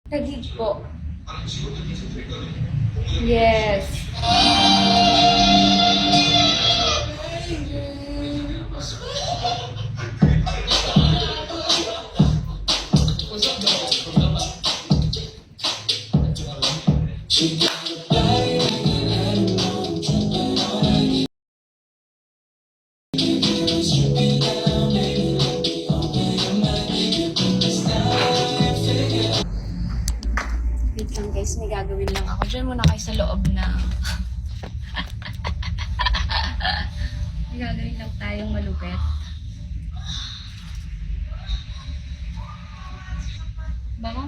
Tagig po. Yes. Wait lang guys, may gagawin lang ako. Diyan muna kayo sa loob na. May gagawin lang tayong malupet. Bango?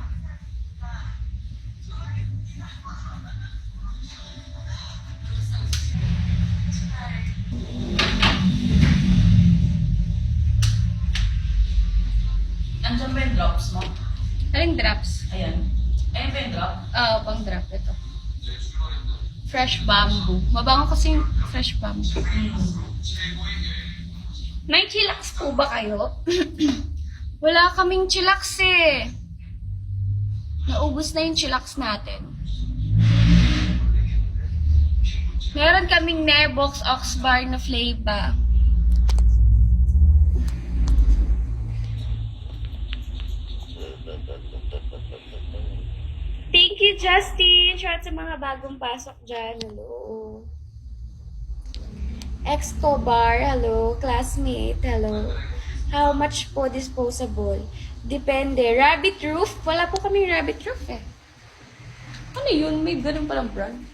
Andiyan ba yung drops mo? Aling drops? Ayan. Ayan ba yung drop? Oo, pang drop ito. Fresh bamboo. Mabango kasi yung fresh bamboo. May chillax po ba kayo? Wala kaming chillax eh. Naubos na yung chillax natin. Meron kaming Nerbox Oxbar na flavor. Thank you, Justin! Shout sa mga bagong pasok dyan. Hello. Excobar, hello. Classmate, hello. How much po disposable? Depende. Rabbit roof? Wala po kaming rabbit roof eh. Ano yun? May ganun palang brand.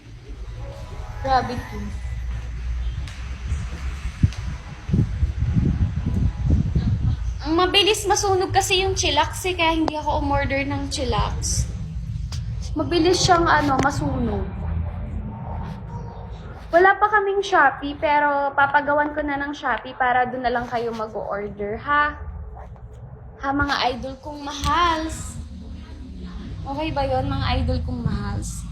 Rabbit roof. Ang mabilis masunog kasi yung chillax eh, kaya hindi ako umorder ng chillax. Mabilis siyang masunog. Wala pa kaming Shopee, pero papagawan ko na ng Shopee para doon na lang kayo mag-order, ha? Ha, mga idol kong mahals. Okay ba yon mga idol kong mahals?